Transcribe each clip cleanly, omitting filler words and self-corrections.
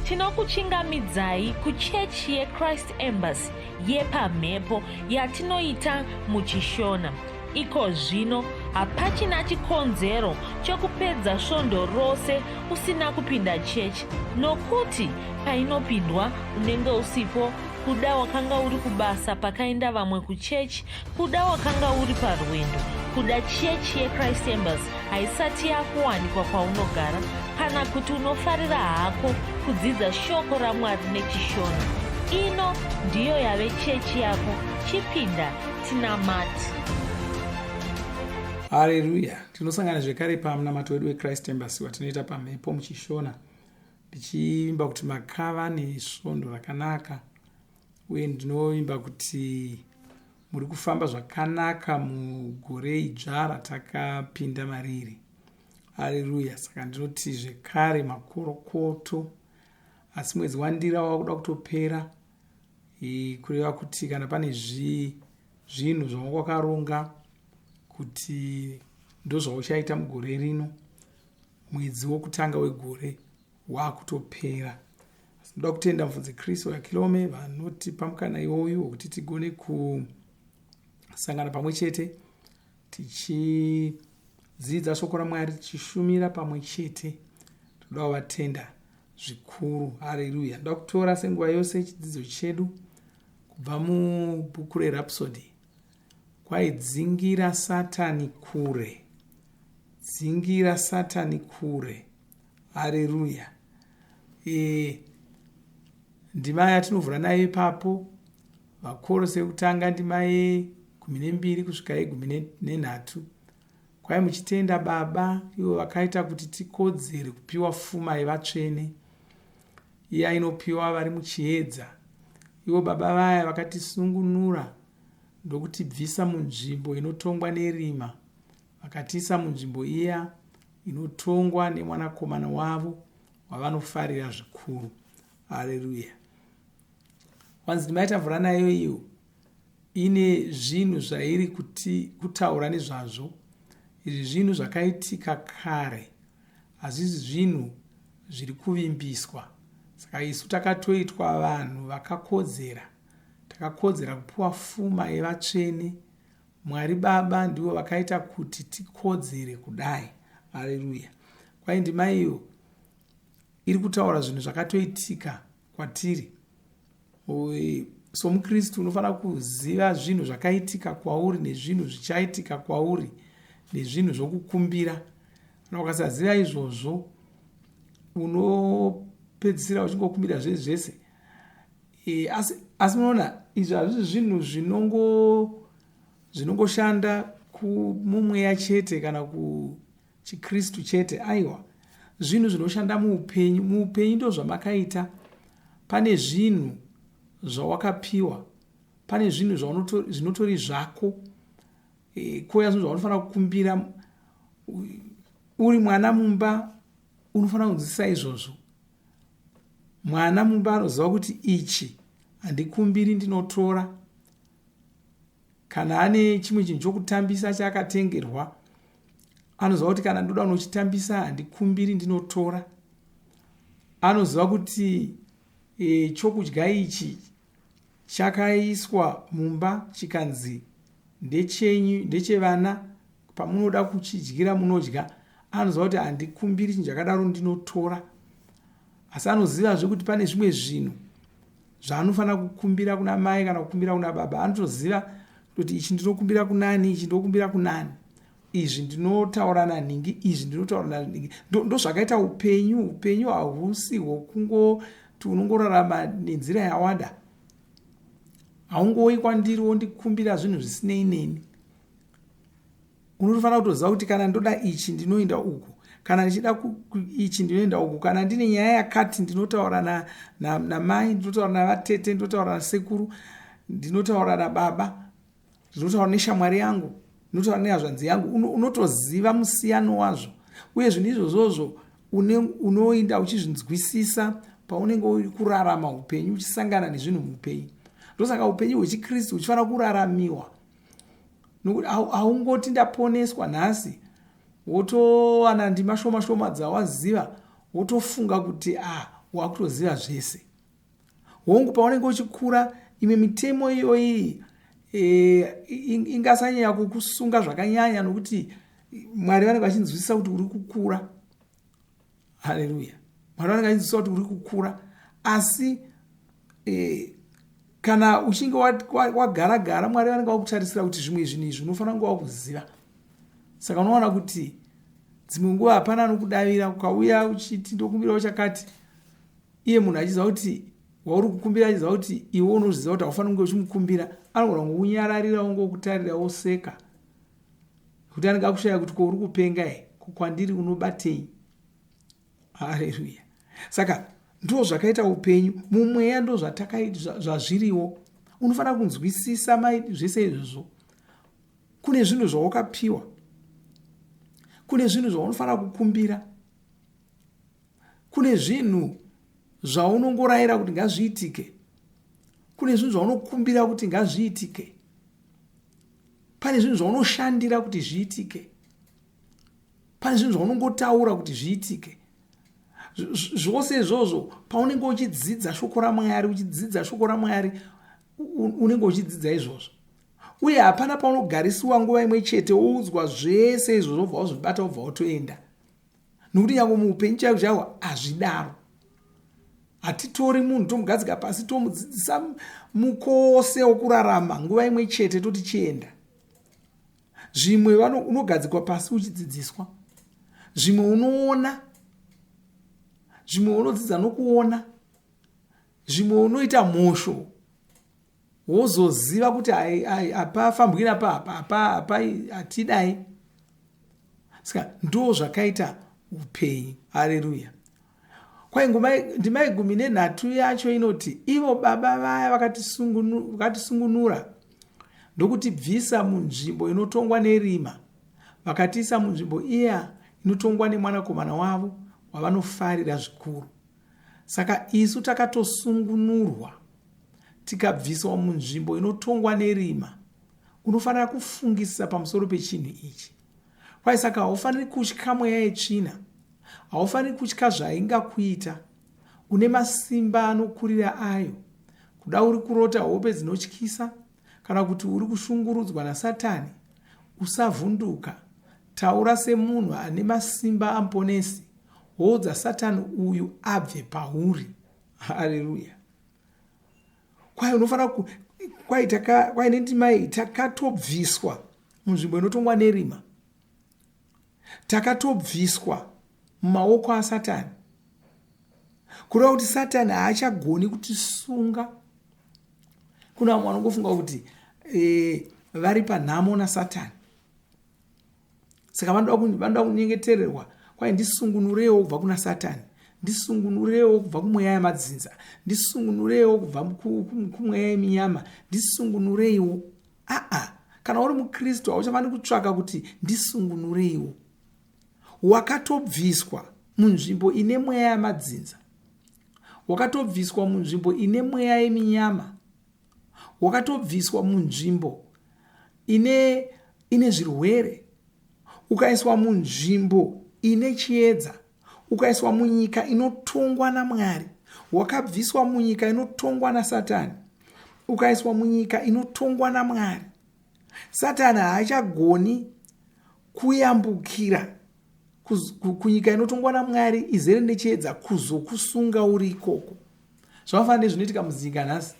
tinokuchingamidzai kuchechi yeChrist Embassy yepamhepo yatinoita muchishona. Iko zvino hapachina chikonzero chokupedza svondo rose usina kupinda chechi, nokuti painopindwa unenge usipo, kuda wakanga uri kubasa pakaenda vamwe kuchechi, kuda wakanga uri parwendo, kuda chechi yeChrist Embassy haisati yakuwanikwa kwaunogara, kana kuti unofarira hako kudzidza shoko raMwari nechishona. Ino ndiyo yave chechi yako. Chipinda tinamati. Haleluya. Tinosangana zvekare pamunamato wedu weChrist Embassy watinoita pamhepo muchishona, ndichiimba kuti makava nesvondo rakanaka, uye ndinoimba kuti muri kufamba zvakanaka mugore idzva ratakapinda mariri. Haleluya. Saka ndinoti zvekare makorokoto, asi mwedzi wandira wakuda kutopera, kureva kuti kana pane zvinhu zvawakaronga kuti ndozvauchaita mugore rino, mwedzi wokutanga wegore wakutopera. Ndoda kutenda mufudzi Kristu Kilome vanotipa mukana iwoyu wekuti tigone kusangana pamwe chete tichidzidza shoko raMwari, tichishumira pamwe chete. Toda kuvatenda zvikuru. Haleluya. Ndoda kutora senguva yose chidzidzo chedu kubva mubhuku reRhapsody, kwaidzingira Satani kure. Dzingira Satani kure. Haleluya. Ndima yatinovhura nayo ipapo, vakorose yekutanga ndima ye12 kusvika ye13. Kwai muchitenda Baba ivo vakaita kuti tikodzere kupiwa pfuma yevatsvene, iya inopiwa vari muchiedza. Ivo Baba vaya vakatisungunura ndokutibvisa munzvimbo inotongwa nerima, vakatiisa munzvimbo iya inotongwa nemwanakomana wavo wavanofarira zvikuru. Haleluya. Wanzi ndima yatavhura nayo iyo ine zvinhu zvairi kutaura nezvazvo. Izvi zvinhu zvakaitika kare, hazvisi zvinhu zviri kuvimbiswa. Saka isu takatoitwa vanhu vakakodzera, takakodzera kupiwa pfuma yevatsvene. Mwari Baba ndivo vakaita kuti tikodzere kudai. Haleluya. Kwai ndima iyo iri kutaura zvinhu zvakatoitika kwatiri. SomuKristu unofanira kuziva zvinhu zvakaitika kwauri nezvinhu zvichaitika kwauri nezvinhu zvokukumbira. Kana ukasaziva izvozvo, unopedzisira uchingokumbira zvese. Asi munoona izvi hazvisi zvinhu zvinongoshanda kumumweya chete kana kuchiKristu chete. Aiwa, zvinhu zvinoshanda muupenyu. Muupenyu ndo zvamakaita. Pane zvinhu zvawakapiwa, pane zvinhu zvinotori zvako, koya zvinhu zvaunofanira kukumbira. Uri mwana mumba unofanira kunzwisisa izvozvo. Mwana mumba anoziva kuti ichi handikumbiri, ndinotora. Kana ane chimwe chinhu chokutambisa chaakatengerwa, anoziva kuti kana ndoda kunochitambisa handikumbiri, ndinotora. Anoziva kuti chokudya ichi chakaiswa mumba chikanzi ndechenyu, ndechevana, pamunoda kuchidyira munodya. Anoziva kuti handikumbiri chinhu chakadaro, ndinotora. Asi anozivazve kuti pane zvimwe zvinhu zvaanofanira kukumbira kuna mai kana kukumbira kuna baba. Anotoziva kuti ichi ndinokumbira kunani, ichi ndinokumbira kunani, izvi ndinotaura naningi, izvi ndinotaura naningi. Ndo zvakaita upenyu. Upenyu hahusi hwokungoti unongorarama nenzira yawada. Haungoi kwandiri wondikumbira zvinhu zvisinei neni. Unofanira kutoziva kuti kana ndoda ichi ndinoenda uku, kana ndichida ichi ndinoenda uku, kana ndine nyaya yakati ndinotaura namai, ndinotaura navatete, ndinotaura nasekuru, ndinotaura nababa, ndinotaura neshamwari yangu, ndinotaura nehazvanzi yangu. Unotoziva musiyano wazvo, uye zvinhu izvozvozvo unoenda uchizvinzwisisa paunenge uri kurarama upenyu, uchisangana nezvinhu muupenyu. Ndosaka upenyu hwechiKristu huchifanira kuraramiwa. Nokuti haungoti ndaponeswa nhasi wotowana ndima shoma shoma dzawaziva wotofunga kuti wakutoziva zvese. Hongu paunenge uchikura, imwe mitemo iyoyi ingasanyanya kukusunga zvakanyanya, nokuti Mwari vanenge vachinzwisisa kuti uri kukura. Haleluya. Mwari vanenge vachinzwisisa kuti uri kukura. Asi kana uchinge wagara, Mwari vanenge vakutarisira kuti zvimwe zvinhu izvi unofanira kunge wakuziva. Saka unoona kuti dzimwe nguva hapana anokudavira, ukauya uchiti ndokumbirawo chakati, iye munhu achiziva kuti wauri kukumbira, achiziva kuti iwe unozviziva kuti haufaniri kunge uchimukumbira, anogona kungunyararira ongokutarira oseka, kuti anenge akushaya kuti ko uri kupenga kwandiri unobatei. Haleluya. Saka ndo zvakaita upenyu, mumweya ndo zvazviriwo. Unofanira kunzwisisa zvese izvozvo. Kune zvinhu zvawakapiwa, kune zvinhu zvaunofanira kukumbira, kune zvinhu zvaunongorayira kuti ngazviitike, kune zvinhu zvaunokumbira kuti ngazviitike, pane zvinhu zvaunoshandira kuti zviitike, pane zvinhu zvaunongotaura kuti zviitike. Zvose izvozvo paunenge uchidzidza shoko raMwari, unenge uchidzidza izvozvo. Uye hapana paunogarisiwa nguva imwe chete woudzwa zvese izvozvo ubva wazvibata ubva watoenda. Nokuti nyangwe muupenyu chaihwo hazvidaro. Hatitori munhu tomugadzika pasi tomudzidzisa mukose wokurarama nguva imwe chete toti chienda. Zvimwe unogadzikwa pasi uchidzidziswa, zvimwe unoona, zvimwe unodzidza nokuona, zvimwe unoita mhosho wozoziva kuti hapafambwi napa hatidai. Saka ndo zvakaita upenyu. Haleluya. Kwai ndima 13 yacho inoti, ivo baba vaya vakatisungunura ndokutibvisa munzvimbo inotongwa nerima, vakatiisa munzvimbo iya inotongwa nemwanakomana wavo wavanofarira zvikuru. Saka isu takatosungunurwa tikabviswa munzvimbo inotongwa nerima. Unofanira kufungisisa pamusoro pechinhu ichi. Kwai saka haufaniri kutya mweya yetsvina, haufaniri kutya zvaingakuita. Une masimba anokurira ayo. Kuda uri kurota hope dzinotyisa, kana kuti uri kushungurudzwa naSatani, usavhunduka. Taura semunhu ane masimba amuponesi. Hodza Satani uyu abve pauri. Haleluya. Kwai unofanira kwai nendimai takatobviswa munzvimbo inotongwa nerima, takatobviswa mumaoko aSatani. Kureva kuti Satani haachagoni kutisunga. Kuna vamwe vanongofunga kuti vari panhamo naSatani. Saka vanoda kunyengetererwa, kwai ndisungunurewo kubva kuna Satani, ndisungunurewo kubva kumweya yamadzinza, ndisungunurewo kubva kumweya yeminyama, ndisungunureiwo. Kana uri muKristu hauchafaniri kutsvaka kuti ndisungunureiwo. Wakatobviswa munzvimbo ine mweya yamadzinza, wakatobviswa munzvimbo ine mweya yeminyama, wakatobviswa munzvimbo ine zvirwere, ukaiswa munzvimbo ine chiedza, ukaiswa munyika inotongwa naMwari. Wakabviswa munyika inotongwa naSatani, ukaiswa munyika inotongwa naMwari. Satani haachagoni kuyambukira kunyika inotongwa naMwari izere nechiedza kuzokusunga uri ikoko. Zvakafanana nezvinoitika muzinga nhasi.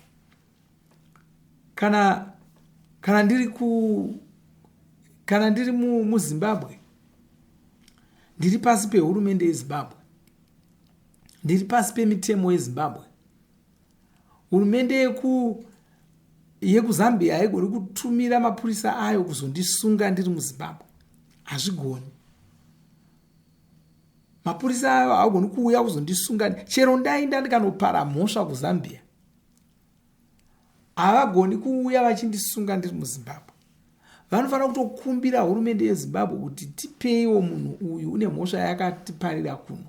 Kana ndiri muZimbabwe, ndiri pasi pehurumende yeZimbabwe, ndiri pasi pemitemo yeZimbabwe, hurumende yekuZambia haigoni kutumira mapurisa ayo kuzondisunga ndiri muZimbabwe. Hazvigoni. Mapurisa ayo haagoni kuuya kuzondisunga. Chero ndainda ndikanopara mhosva kuZambia, havagoni kuuya vachindisunga ndiri muZimbabwe. Vanofanira kutokumbira hurumende yeZimbabwe kuti tipeiwo munhu uyu une mhosva yakatiparira kuno.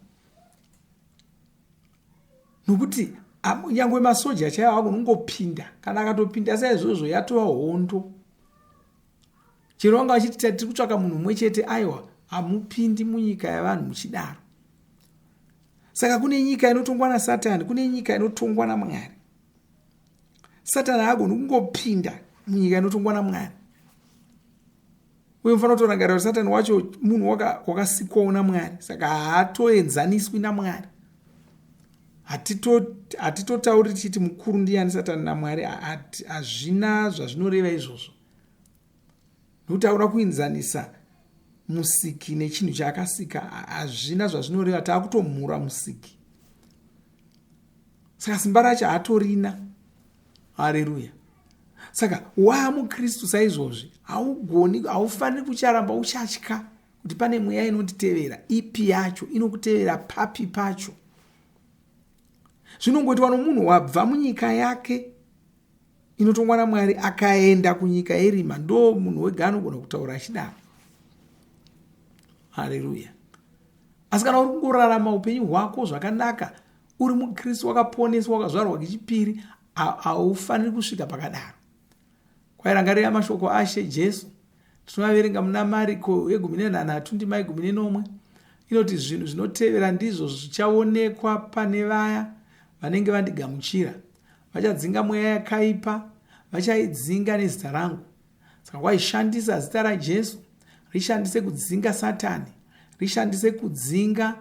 Nokuti nyangwe masoja chaiwo hagoni kungopinda. Kana akatopinda saizvozvo yatova hondo. Chero vanga vachiti tiri kutsvaka munhu mumwe chete, aiwa hamupindi munyika yavanhu muchidaro. Saka kune nyika inotongwa naSatani, kune nyika inotongwa naMwari. Satani haagoni kungopinda munyika inotongwa naMwari. Uye mufanira kutorangarira kuti Satani wacho munhu wakasikwawo naMwari, saka haatoenzaniswi naMwari. Hatitotauri tichiti mukuru ndiani Satani naMwari, hazvina zvazvinoreva izvozvo. Nokutaura kuinzanisa musiki nechinhu chaakasika, hazvina zvazvinoreva, taakutomhura musiki. Saka simba racho hatorina. Haleluya. Saka waamukristu saizvozvi, haufaniri kucharamba uchatya kuti pane mweya inonditevera. Ipi yacho inokutevera papi pacho. Zvinongoitwa nomunhu wabva munyika yake inotongwa naMwari akaenda kunyika yerima. Ndo munhu wega anogona kutaura achidaro. Haleluya. Asi kana uri kungorarama upenyu hwako zvakanaka, uri mukristu wakaponeswa, wakazvarwa kechipiri, haufaniri kusvika pakadaro. Kwairangarira mashoko aShe Jesu, tinoaverenga muna Mariko 14:11. Inoti zvinhu zvinotevera ndizvo zvichaonekwa pane vaya vanenge vandigamuchira. Vachadzinga mweya yakaipa, vachaidzinga nezita rangu. Saka waishandisa zita raJesu, rishandise kudzinga Satani, rishandise kudzinga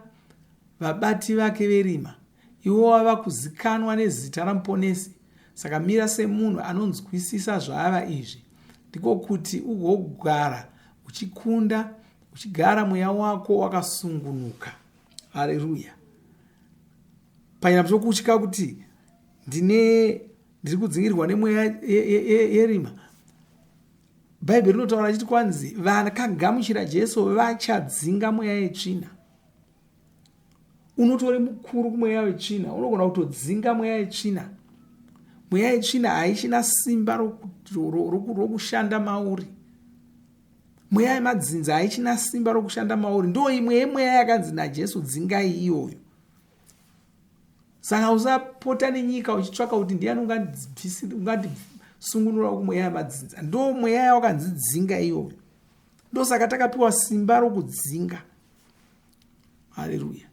vabati vake verima. Iwo wava kuzikanwa nezita raMuponesi. Saka mira semunhu anonzwisisa zvaava izvi, ndiko kuti ugogara uchikunda, uchigara mweya wako wakasungunuka. Haleluya. Panyama zvokutya kuti ndiri kudzingirwa nemweya yerima, Bhaibheri rinotaura chiti kwanzi vakagamuchira Jesu vachadzinga mweya yetsvina. Unotori mukuru kumweya wetsvina, unogona kutodzinga mweya yetsvina. Mweya yetsvina haichina simba rokushanda mauri. Mweya yemadzinza haichina simba rokushanda mauri. Ndo imwe yemweya yakanzi naJesu dzingai iyoyo. Saka usapota nenyika uchitsvaka kuti ndiani ungandisungunura kumweya yemadzinza. Ndo mweya yawakanzi dzinga iyoyo. Ndo saka takapiwa simba rokudzinga. Haleluya.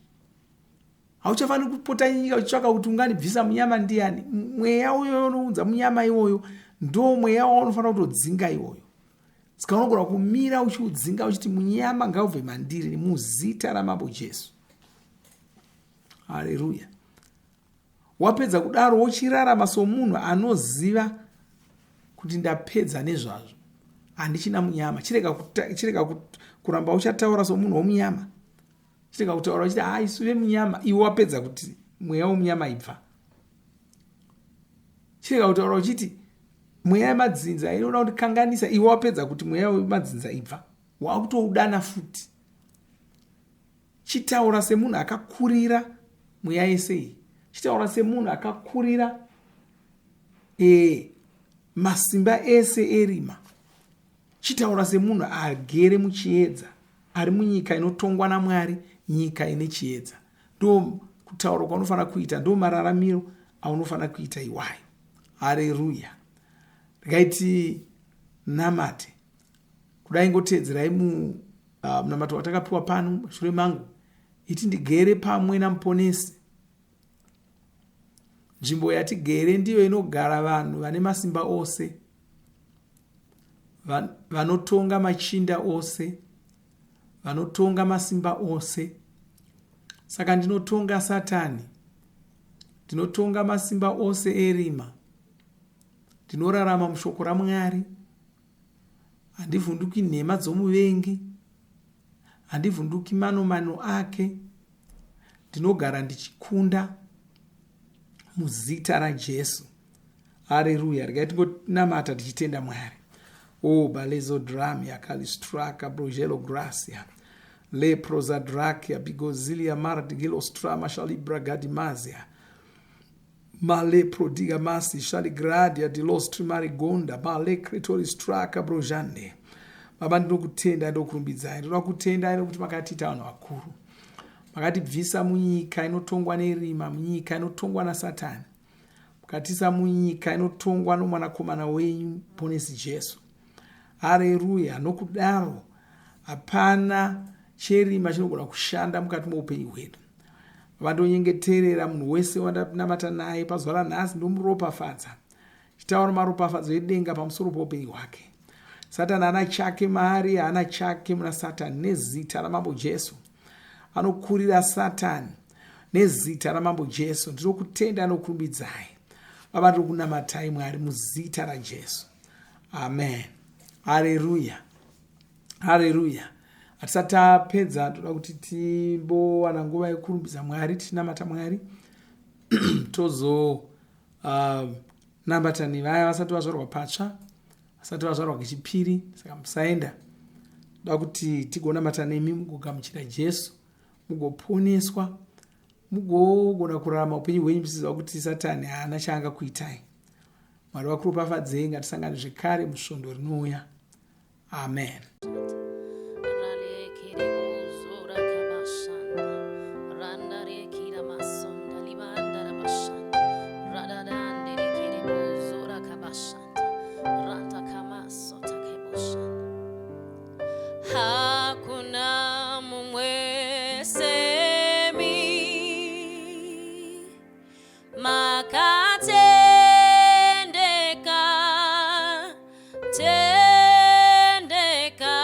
Hauchafaniri kupota nyika uchitsvaka kuti ungandibvisa munyama ndiani. Mweya uyoyo unounza munyama iwoyo, ndo mweya waunofanira kutodzinga iwoyo. Saka unogona kumira uchiudzinga uchiti munyama ngaubve mandiri muzita raMambo Jesu. Haleluya. Wapedza kudaro wochirarama somunhu anoziva kuti ndapedza nezvazvo, handichina munyama. Chireka kuramba uchataura somunhu womunyama. Chireka kutaura uchiti isu vemunyama, iwe wapedza kuti mweya womunyama ibva. Chireka kutaura uchiti mweya yemadzinza inoda kutikanganisa, iwe wapedza kuti mweya wemadzinza ibva. Wakutoudana futi. Chitaura semunhu akakurira mweya yese iyi. Chitaura semunhu akakurira masimba ese erima. Chitaura semunhu agere muchiedza, ari munyika inotongwa naMwari, nyika ine chiedza. Ndo kutaura kwaunofanira kuita, ndo mararamiro aunofanira kuita iwayo. Haleluya. Rikaiti namate kudai ngoteedzerai munamato watakapiwa pano shure mangu, iti ndigere pamwe naMuponesi. Nzvimbo yatigere ndiyo inogara vanhu vane masimba ose, vanotonga machinda ose, vanotonga masimba ose. Saka ndinotonga Satani, ndinotonga masimba ose erima. Ndinorarama mushoko raMwari, handivhunduki nhema dzomuvengi, handivhunduki manomano ake. Ndinogara ndichikunda muzita raJesu. Haleluya. Regai tingonamata tichitenda Mwari. Balezo drami yakalistraka brogelo gracia leproza drakia bigozilia mardigilo strama shalibra gadimazia male prodiga masi shaligradia dilostri marigonda male kretori straka brojande. Baba ndinokutenda, ndokurumbidzai, ndinoda kutenda nokuti makatiita vanhu vakuru. Makatibvisa munyika inotongwa nerima, munyika inotongwa naSatani, mukatisa munyika inotongwa nomwanakomana wenyu Muponesi Jesu. Haleluya. Nokudaro hapana cherima chinogona kushanda mukati muupenyu hwedu. vandonyengeterera munhu wese wandanamata naye pazuva ranhasi ndomuropafadza, chitaura maropafadzo edenga pamusoro poupenyu hwake. Satani hana chake maari, hana chake muna Satani. Nezita ramambo Jesu anokurira Satani, nezita ramambo Jesu ndinokutenda anokurumbidzai. Baba, ndiri kunamatai Mwari muzita raJesu, amen. Haleluya, haleluya. Hatisati tapedza, toda kuti timbowana nguva yekurumbidza Mwari, tichinamata Mwari tozo namata nevaya vasati vazvarwa patsva, vasati vazvarwa kechipiri. Saka musaenda, toda kuti tigonamata nemi mugogamuchira Jesu, mugoponeswa, mugogona kurarama upenyu hwenyu muchiziva kuti Satani haana chaangakuitai. Mwari vakuropafadzei. Ngatisangane zvekare musvondo rinouya, amen. Hakuna mumwe semi makatendeka tendeka,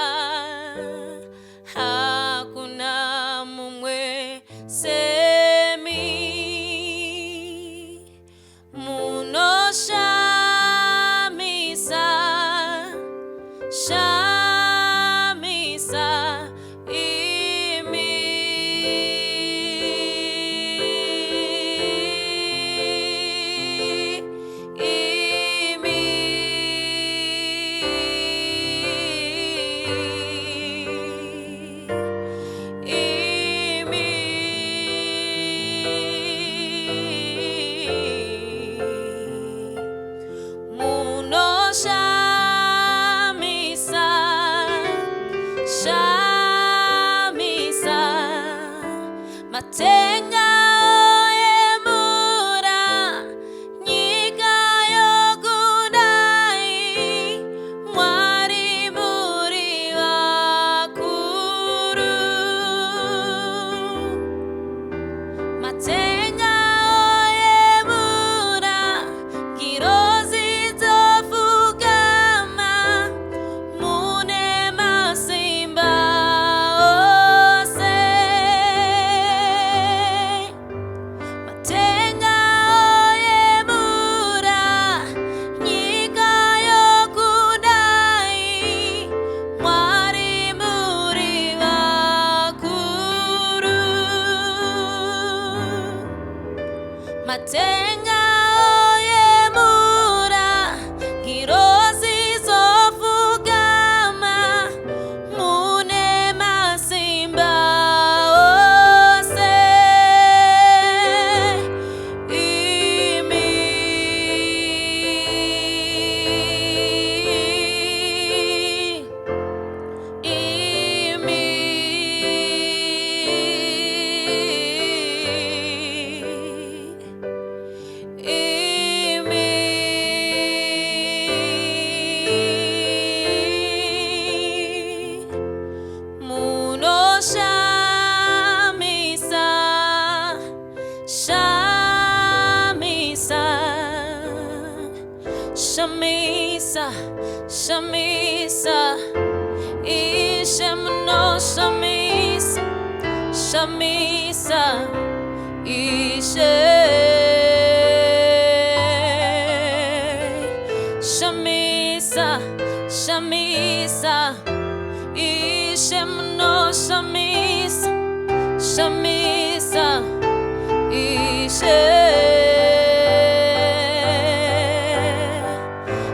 hakuna mumwe semi munoshamisa matenga emura nyika yokudai, Mwari muri vakuru. Matenga emura ngirozi dzofukama, mune masimba ose. Matenga emura nyika yokudai, Mwari muri vakuru. Matenga emura ngirozi dzofukama, mune masimba ose. Imi munoshamisa shamisa shamisa shamisa ishe munoshamisa shamisa ishe shamisa shamisa ishe munoshamisa shamisa ishe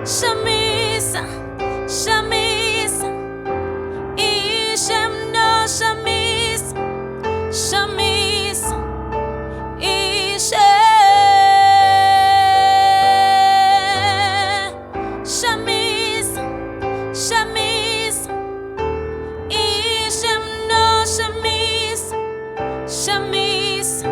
shamisa shamisa ishe munoshamisa shamisa ishe shamisa shamisa ishe munoshamisa shamisa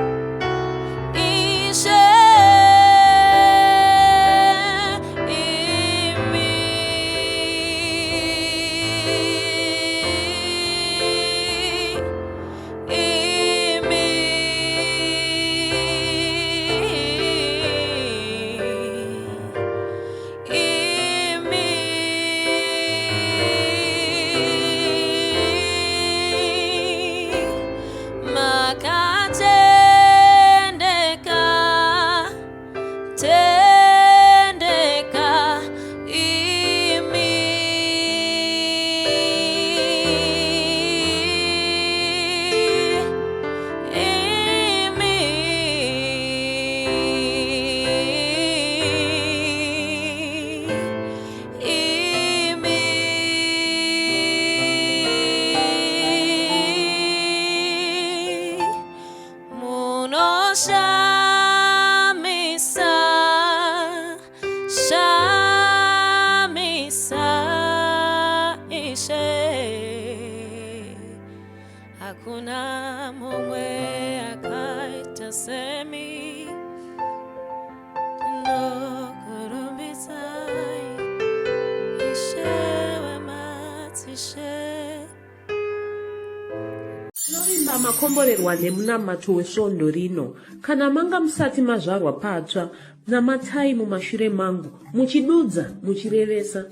Tinovimba makomborerwa nemunamato wesvondo rino. Kana manga musati mazvarwa patsva, namatai mumashure mangu, muchidudza, muchirevesa.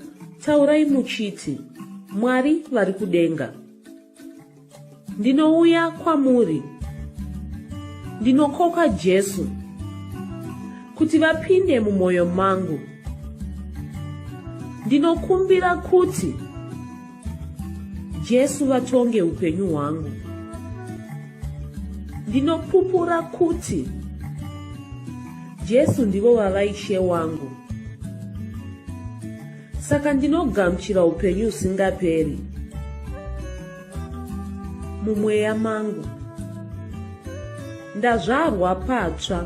Taurai muchiti, Mwari vari kudenga, ndinouya kwamuri, ndinokoka Jesu kuti vapinde mumwoyo mangu. Ndinokumbira kuti Jesu vatonge upenyu hwangu. Ndinopupura kuti Jesu ndivo vavaishe wangu. Saka ndinogamuchira upenyu usingaperi mumweya mangu. Ndazvarwa patsva,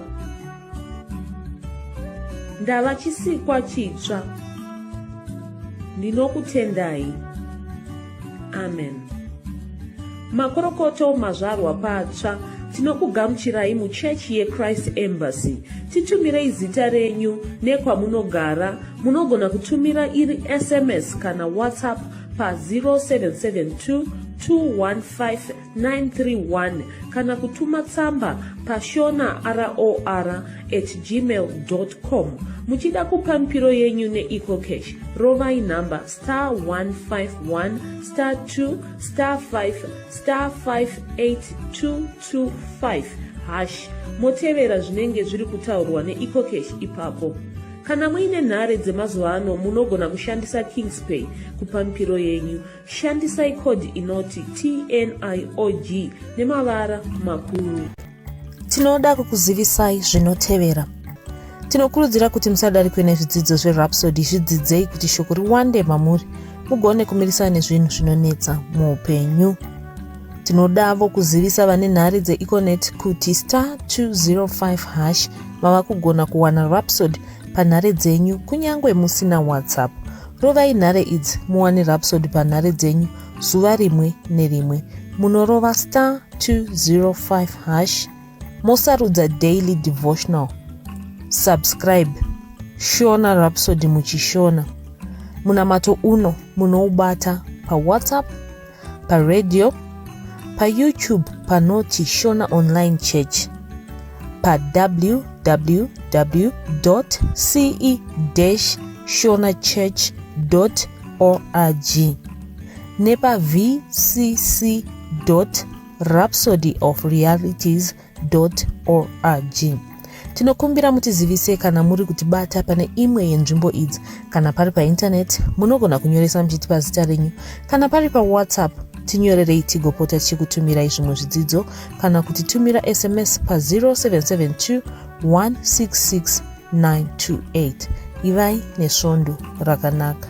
ndava chisikwa chitsva. Ndinokutendai. Amen. Makorokoto mazvarwa patsva, tinokugamuchirai muchechi yeChrist Embassy. Titumirei zita renyu nekwamunogara. Munogona kutumira iri SMS kana WhatsApp pa 0772 215 kana kutuma tsamba pa shonaror@gmail.com. Muchida kupa mpiro yenyu neEcocash, rovai namba *151*2*5*58225# motevera zvinenge zviri kutaurwa neEcocash ipapo. Kana muine nhare dzemazuva ano, munogona kushandisa KingsPay kupa mpiro yenyu. Shandisai kodi inoti TNIOG nemavara makuru. Tinoda kukuzivisai zvinotevera. Tinokurudzira kuti musadarikwe nezvidzidzo zveRhapsody. Zvidzidzei kuti shoko riwande mamuri, mugone kumirisana nezvinhu zvinonetsa muupenyu. Tinodavo kuzivisa vane nhare dzeEconet kuti *205# vava kugona kuwana Rhapsody panhare dzenyu kunyangwe musina WhatsApp. Rovai nhare idzi muwane Rhapsody panhare dzenyu zuva rimwe nerimwe. Munorova *205#, mosarudza daily devotional. Subscribe, shona Rhapsody muchishona. Munamato uno munoubata pa WhatsApp, pa radio, pa YouTube panoti Shona Online Church, pa www.ce-shonachurch.org, nepa vcc.rhapsodyofrealities.org. Tinokumbira mutizivise kana muri kutibata pane imwe yenzvimbo idzi. Kana pari painternet, munogona kunyoresa muchitipa zita renyu. Kana pari pa WhatsApp, tinyorerei tigopota tichikutumirai zvimwe zvidzidzo, kana kutitumira SMS pa 0772 166 928. Ivai nesvondo rakanaka.